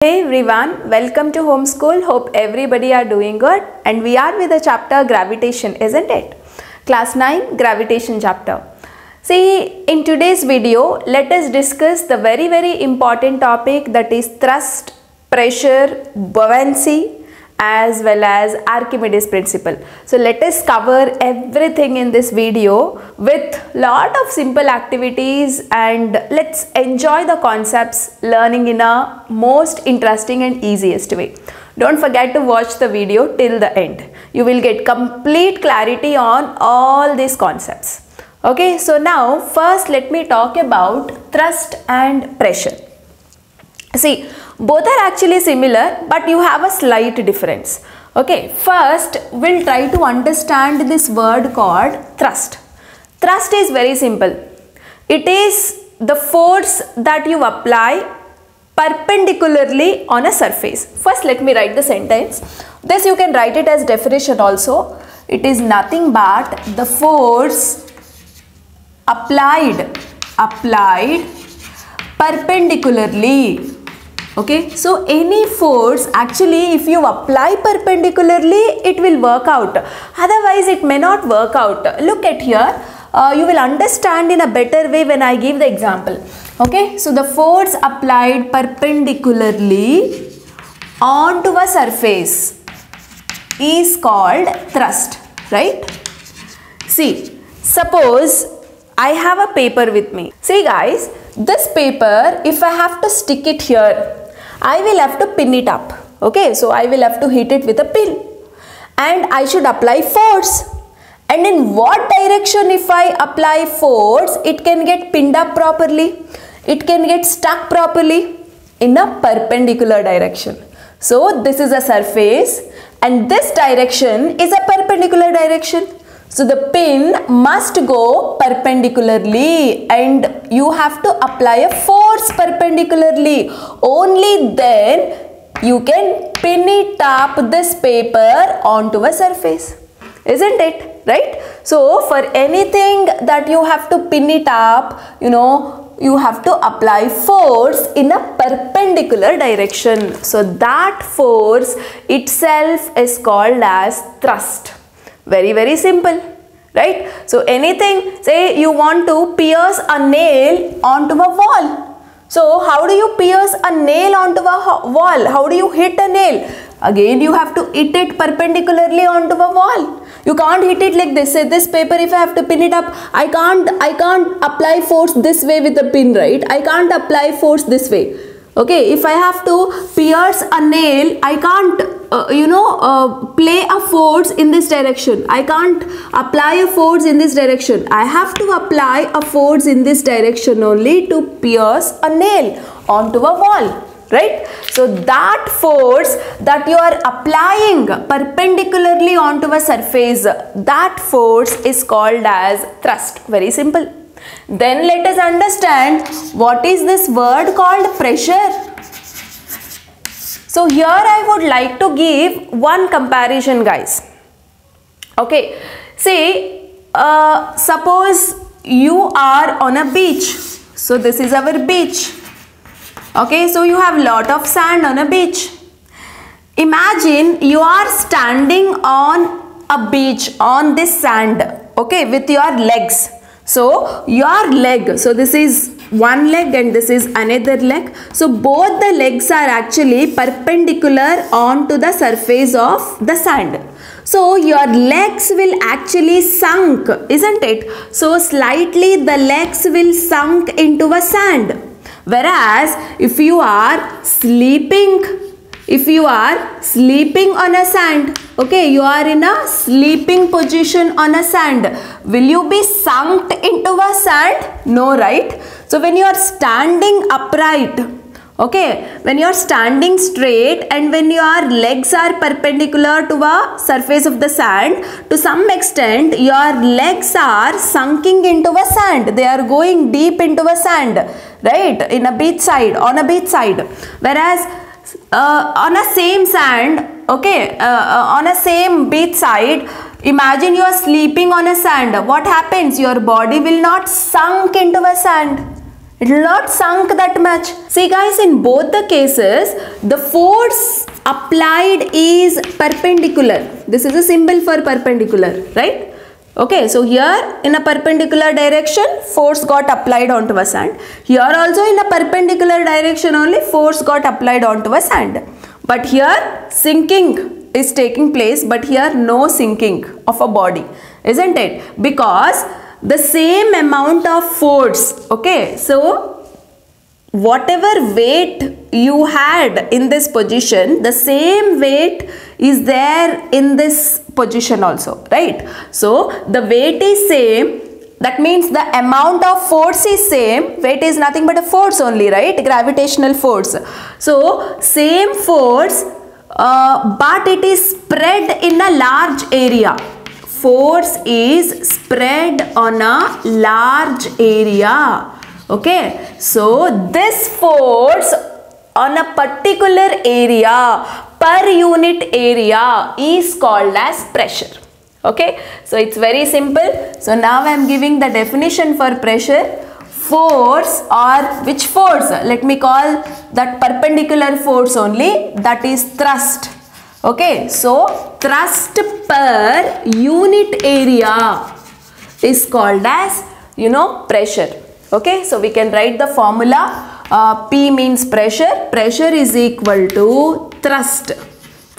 Hey everyone, welcome to Homeschool. Hope everybody are doing good, and we are with the chapter gravitation, isn't it? Class 9 gravitation chapter. See, in today's video, let us discuss the very important topic, that is thrust, pressure, buoyancy, as well as Archimedes principle. So let us cover everything in this video with lot of simple activities, and let's enjoy the concepts learning in a most interesting and easiest way. Don't forget to watch the video till the end. You will get complete clarity on all these concepts. Okay, so now first let me talk about thrust and pressure. See, both are actually similar, but you have a slight difference. Okay, first we'll try to understand this word called thrust. Thrust is very simple. It is the force that you apply perpendicularly on a surface. First let me write the sentence. This you can write it as definition also. It is nothing but the force applied perpendicularly. Okay, so any force, actually if you apply perpendicularly, it will work out. Otherwise it may not work out. Look at here, you will understand in a better way when I give the example. Okay, so the force applied perpendicularly onto a surface is called thrust, right? See, suppose I have a paper with me. See guys, this paper, if I have to stick it here, I will have to pin it up. Okay, so I will have to hit it with a pin, and I should apply force. And in what direction if I apply force, it can get pinned up properly, it can get stuck properly? In a perpendicular direction. So this is a surface and this direction is a perpendicular direction. So the pin must go perpendicularly and you have to apply a force perpendicularly. Only then you can pin it up this paper onto a surface. Isn't it? Right? So for anything that you have to pin it up, you have to apply force in a perpendicular direction. So that force itself is called as thrust. Very simple, right? So anything, say you want to pierce a nail onto a wall. So how do you pierce a nail onto a wall? How do you hit a nail? Again you have to hit it perpendicularly onto a wall. You can't hit it like this. Say this paper, if I have to pin it up, I can't apply force this way with the pin, right? I can't apply force this way. Okay, if I have to pierce a nail, I can't play a force in this direction. I can't apply a force in this direction. I have to apply a force in this direction only to pierce a nail onto a wall, right? So that force that you are applying perpendicularly onto a surface, that force is called as thrust. Very simple. Then let us understand what is this word called pressure. So here I would like to give one comparison, guys. Okay, say suppose you are on a beach. So this is our beach. Okay, so you have lot of sand on a beach. Imagine you are standing on a beach on this sand, okay, with your legs. So your leg, so this is one leg and this is another leg. So both the legs are actually perpendicular onto the surface of the sand. So your legs will actually sunk, isn't it? So slightly the legs will sunk into a sand. Whereas if you are sleeping on a sand, okay, you are in a sleeping position on a sand, will you be sunk into a sand? No, right? So when you are standing upright, okay, when you are standing straight and when your legs are perpendicular to a surface of the sand, to some extent your legs are sunking into a sand. They are going deep into a sand, right? In a beach side, on a beach side. Whereas on a same sand, okay, on a same beach side, imagine you are sleeping on a sand. What happens? Your body will not sunk into a sand. It will not sunk that much. See guys, in both the cases, the force applied is perpendicular. This is a symbol for perpendicular, right? Okay, so here in a perpendicular direction, force got applied onto a sand. Here also in a perpendicular direction only, force got applied onto a sand. But here sinking is taking place, but here no sinking of a body, isn't it? Because the same amount of force, okay, so whatever weight you had in this position, the same weight is there in this position also, right? So the weight is same, that means the amount of force is same. Weight is nothing but a force only, right? Gravitational force. So same force, but it is spread in a large area. Force is spread on a large area. Okay, so this force on a particular area, per unit area, is called as pressure. Okay, so it's very simple. So now I am giving the definition for pressure. Force, or which force? Let me call that perpendicular force only, that is thrust. Okay, so thrust per unit area is called as, pressure. Okay, so we can write the formula. P means pressure. Pressure is equal to thrust.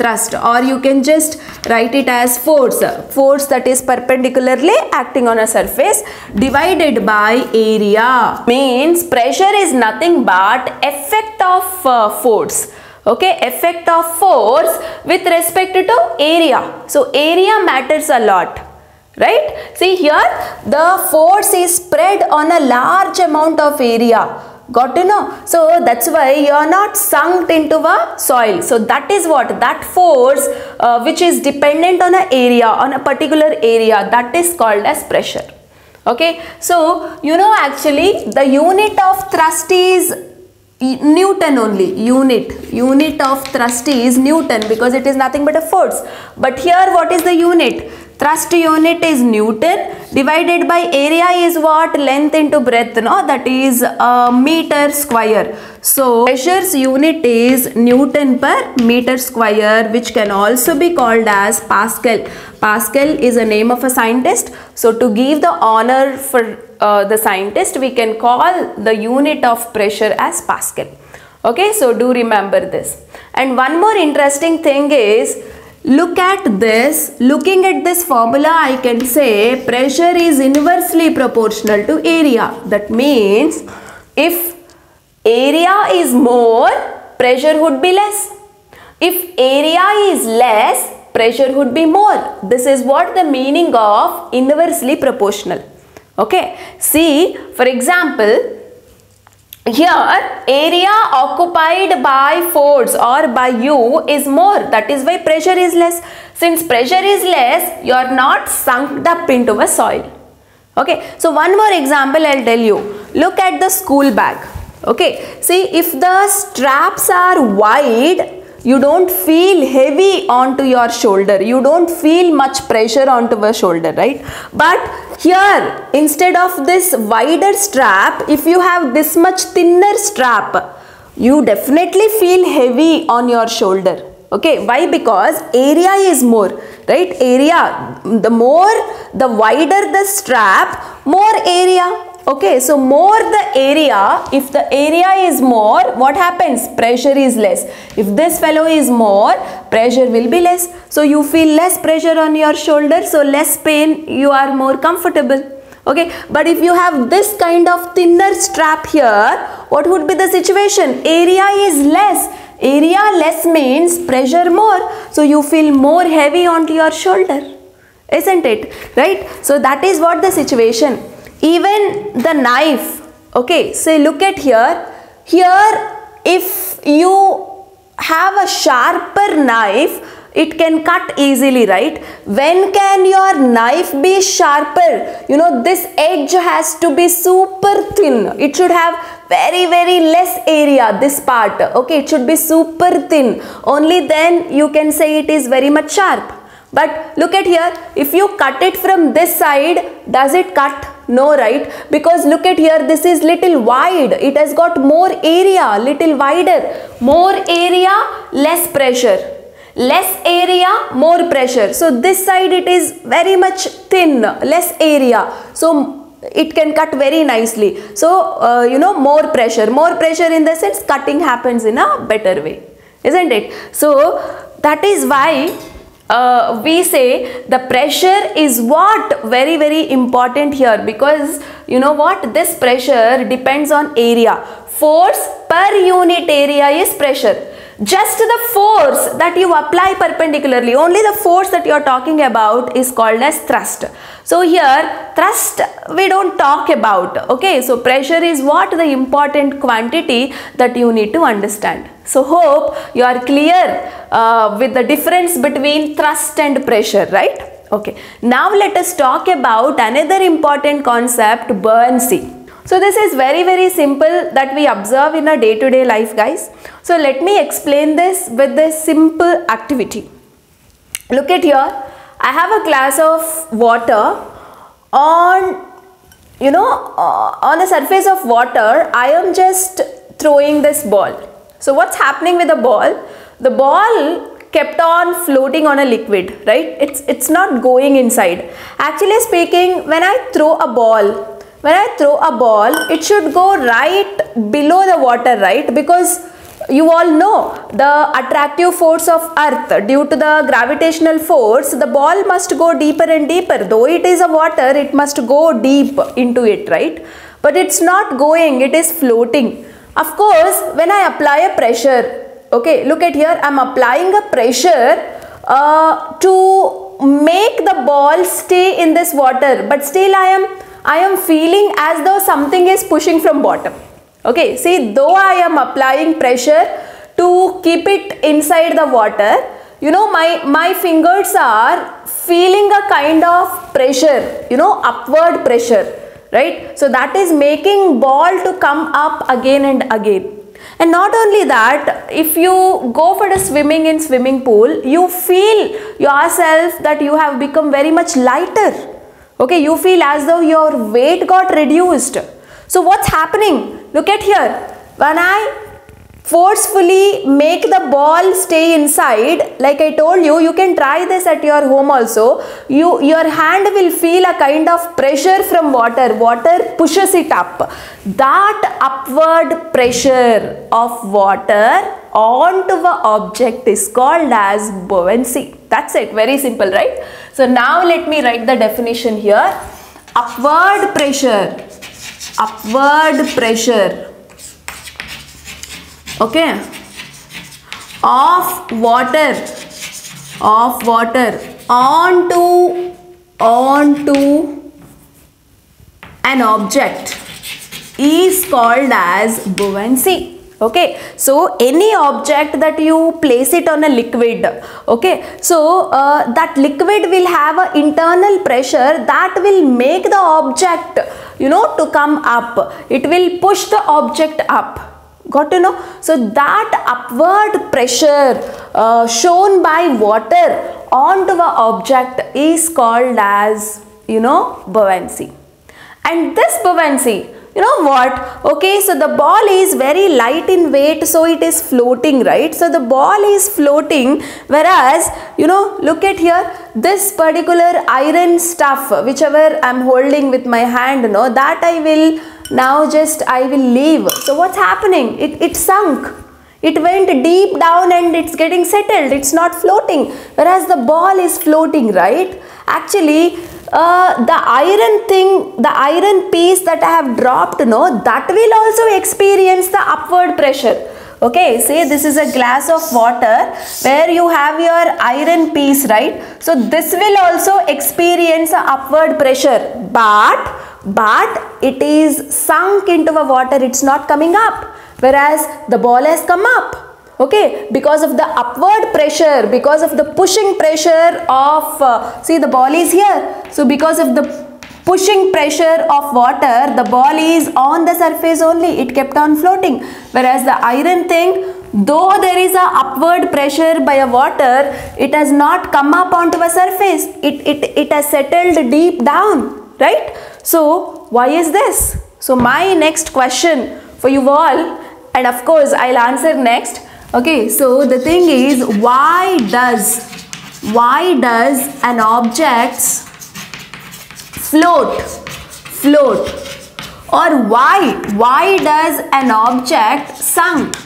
Or you can just write it as force. Force that is perpendicularly acting on a surface divided by area. Means pressure is nothing but effect of force. Okay, effect of force with respect to area. So area matters a lot, right? See here, the force is spread on a large amount of area. Got to know? So that's why you are not sunk into a soil. So that is what, that force which is dependent on an area, on a particular area, that is called as pressure. Okay, so actually the unit of thrust is Newton only. Unit of thrust is Newton, because it is nothing but a force. But here what is the unit? Thrust unit is Newton, divided by area is what? Length into breadth, no? That is meter square. So pressure's unit is Newton per meter square, which can also be called as Pascal. Pascal is a name of a scientist. So to give the honor for the scientist, we can call the unit of pressure as Pascal. Okay, so do remember this. And one more interesting thing is, look at this. Looking at this formula, I can say pressure is inversely proportional to area. That means if area is more, pressure would be less. If area is less, pressure would be more. This is what the meaning of inversely proportional. Okay, see, for example, here area occupied by force or by you is more, that is why pressure is less. Since pressure is less, you are not sunk up into a soil. Okay, so one more example I'll tell you. Look at the school bag. Okay, see, if the straps are wide, you don't feel heavy onto your shoulder. You don't feel much pressure onto a shoulder, right? But here, instead of this wider strap, if you have this much thinner strap, you definitely feel heavy on your shoulder. Okay, why? Because area is more, right? Area, the wider the strap, more area. Okay, so more the area, if the area is more, what happens? Pressure is less. If this fellow is more, pressure will be less. So you feel less pressure on your shoulder, so less pain, you are more comfortable. Okay, but if you have this kind of thinner strap here, what would be the situation? Area is less. Area less means pressure more, so you feel more heavy onto your shoulder, isn't it? Right? So that is what the situation. Even the knife, okay, say look at here. Here, if you have a sharper knife, it can cut easily, right? When can your knife be sharper? This edge has to be super thin. It should have very less area, this part. Okay, it should be super thin. Only then you can say it is very much sharp. But look at here, if you cut it from this side, does it cut? No, right? Because look at here, this is little wide. It has got more area, little wider. More area, less pressure. Less area, more pressure. So this side it is very much thin, less area. So it can cut very nicely. So more pressure in the sense cutting happens in a better way, isn't it? So that is why we say the pressure is what very, very important here, because you know what, this pressure depends on area. Force per unit area is pressure. Just the force that you apply perpendicularly, only the force that you are talking about is called as thrust. So here thrust we don't talk about, okay? So pressure is what, the important quantity that you need to understand. So hope you are clear with the difference between thrust and pressure, right? Okay, now let us talk about another important concept, buoyancy. So this is very, very simple that we observe in a day-to-day life, guys. So let me explain this with this simple activity. Look at here, I have a glass of water. On the surface of water, I am just throwing this ball. So what's happening with the ball? The ball kept on floating on a liquid, right? It's not going inside. Actually speaking, when I throw a ball, it should go right below the water, right? Because you all know the attractive force of earth, due to the gravitational force, the ball must go deeper and deeper. Though it is a water, it must go deep into it, right? But it's not going, it is floating. Of course, when I apply a pressure, okay, look at here, I'm applying a pressure to make the ball stay in this water, but still I am feeling as though something is pushing from bottom. Okay, see, though I am applying pressure to keep it inside the water, you know, my fingers are feeling a kind of pressure, you know, upward pressure, right? So that is making ball to come up again and again. And not only that, if you go for the swimming in swimming pool, you feel yourself that you have become very much lighter. Okay, you feel as though your weight got reduced. So what's happening? Look at here. When I forcefully make the ball stay inside, like I told you, you can try this at your home also. Your hand will feel a kind of pressure from water. Water pushes it up. That upward pressure of water onto the object is called as buoyancy. That's it. Very simple, right? So now let me write the definition here. Upward pressure, okay, of water onto an object is called as buoyancy. Okay, so any object that you place it on a liquid, okay, so that liquid will have an internal pressure that will make the object, you know, to come up. It will push the object up. Got to know? So that upward pressure shown by water onto the object is called as, you know, buoyancy. And this buoyancy, you know what, okay, so the ball is very light in weight, so it is floating, right? So the ball is floating, whereas, you know, look at here, this particular iron stuff, whichever I am holding with my hand, no, that I will now I will leave. So what's happening? It sunk. It went deep down and it's getting settled. It's not floating, whereas the ball is floating, right? Actually, the iron piece that I have dropped, no, that will also experience the upward pressure. Okay, say this is a glass of water where you have your iron piece, right? So this will also experience a upward pressure, but it is sunk into the water. It's not coming up, whereas the ball has come up. Okay, because of the upward pressure, because of the pushing pressure of, see, the ball is here. So because of the pushing pressure of water, the ball is on the surface only. It kept on floating. Whereas the iron thing, though there is a upward pressure by a water, it has not come up onto a surface. It has settled deep down, right? So why is this? So my next question for you all, and of course I'll answer next. Okay, so the thing is, why does an object float, or why does an object sunk?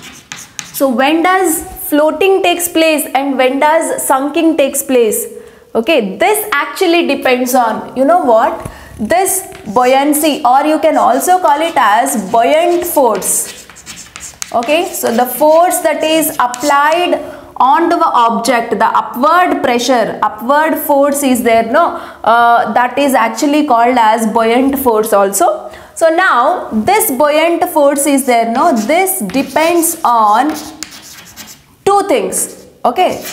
So when does floating takes place and when does sunking takes place? Okay, this actually depends on, you know what, this buoyancy, or you can also call it as buoyant force. Okay, so the force that is applied onto the object, the upward pressure, upward force is there, no, that is actually called as buoyant force also. So now this buoyant force is there, no, this depends on two things. Okay,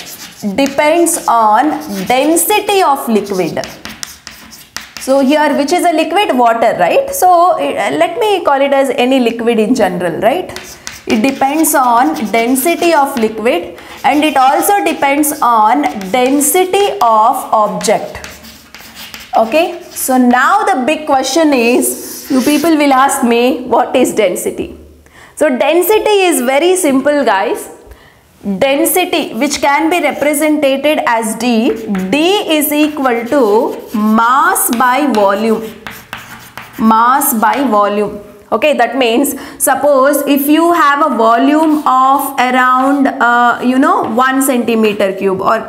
depends on density of liquid. So here, which is a liquid? Water, right? So let me call it as any liquid in general, right? It depends on density of liquid, and it also depends on density of object. Okay, so now the big question is, you people will ask me, what is density? So density is very simple, guys. Density, which can be represented as D is equal to mass by volume. Okay, that means suppose if you have a volume of around 1 centimeter cube, or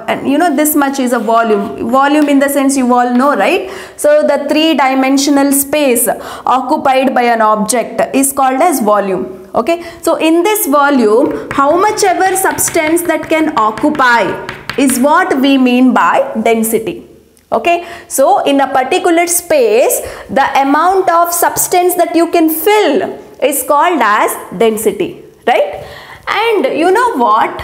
this much is a volume in the sense you all know, right? So the three-dimensional space occupied by an object is called as volume. Okay, so in this volume, how much ever substance that can occupy is what we mean by density. Okay, so in a particular space, the amount of substance that you can fill is called as density, right? And you know what?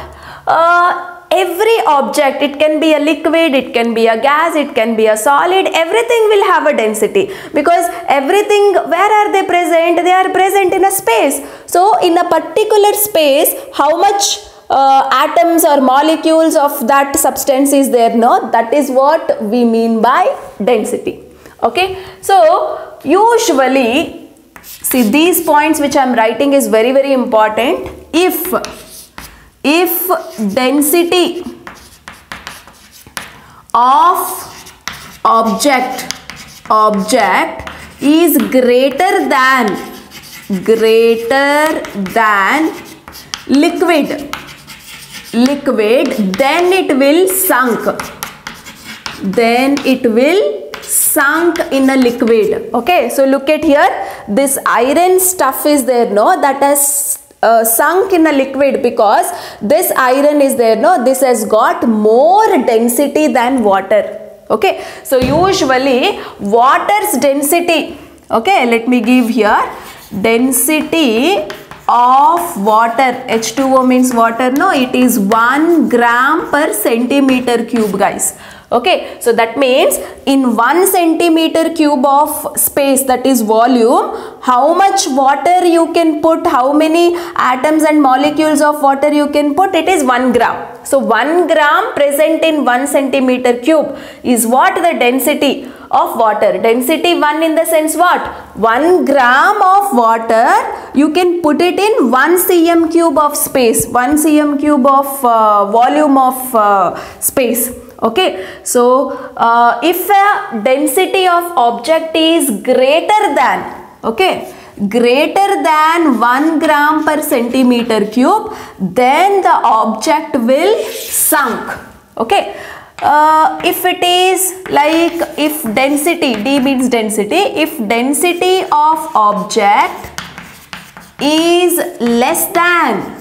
Every object, it can be a liquid, it can be a gas, it can be a solid, everything will have a density, because everything, where are they present? They are present in a space. So in a particular space, how much atoms or molecules of that substance is there? No, that is what we mean by density. Okay, so usually, see, these points which I am writing is very, very important. If density of object is greater than liquid, then it will sunk in a liquid. Okay, so look at here, this iron stuff is there, no, that has sunk in a liquid, because this iron is there, no, this has got more density than water. Okay, so usually water's density, okay, let me give here, density of water, H2O means water, no, it is 1 gram per centimeter cube, guys. Okay, so that means in 1 centimeter cube of space, that is volume, how much water you can put, how many atoms and molecules of water you can put, it is 1 gram. So 1 gram present in 1 centimeter cube is what? The density of water. Density 1 in the sense what? 1 gram of water, you can put it in 1 cm cube of space, 1 cm cube of volume of space. Okay, so if a density of object is greater than 1 gram per centimeter cube, then the object will sunk. Okay, if it is like, if density, D means density, if density of object is less than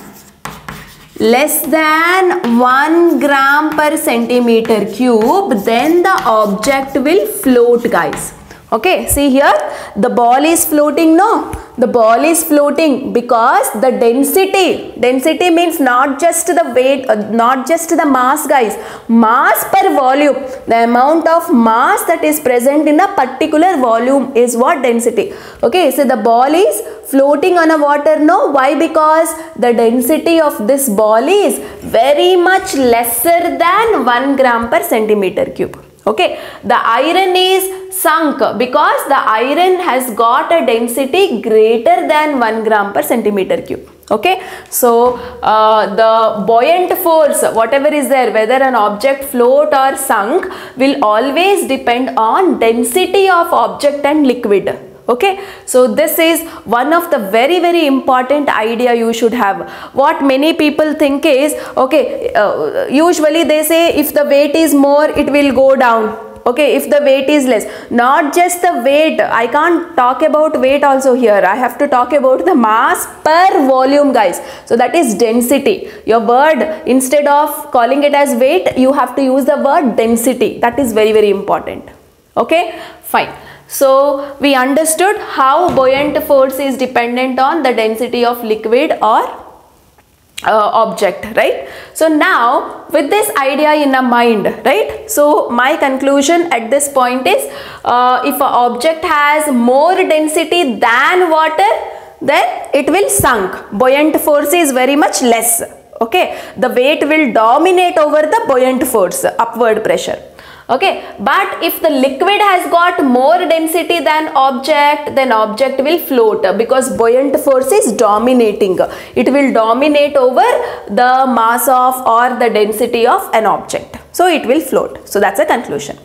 1 gram per centimeter cube, then the object will float, guys. Okay, see here, the ball is floating, no? The ball is floating because the density means not just the weight, not just the mass, guys. Mass per volume, the amount of mass that is present in a particular volume is what? Density. Okay, so the ball is floating on a water, no? Why? Because the density of this ball is very much lesser than 1 gram per centimeter cube. Okay, the iron is sunk because the iron has got a density greater than 1 gram per centimeter cube. Okay, so the buoyant force, whatever is there, whether an object float or sunk, will always depend on density of object and liquid. Okay, so this is one of the very important idea you should have. What many people think is, okay, usually they say if the weight is more, it will go down. Okay, if the weight is less, not just the weight, I can't talk about weight also here, I have to talk about the mass per volume, guys. So that is density. Your word, instead of calling it as weight, you have to use the word density. That is very important. Okay, fine. So we understood how buoyant force is dependent on the density of liquid or object, right? So now with this idea in our mind, right, so my conclusion at this point is if an object has more density than water, then it will sunk. Buoyant force is very much less. Okay, the weight will dominate over the buoyant force, upward pressure. Okay, but if the liquid has got more density than object, then object will float because buoyant force is dominating. It will dominate over the mass of or the density of an object. So it will float. So that's a conclusion.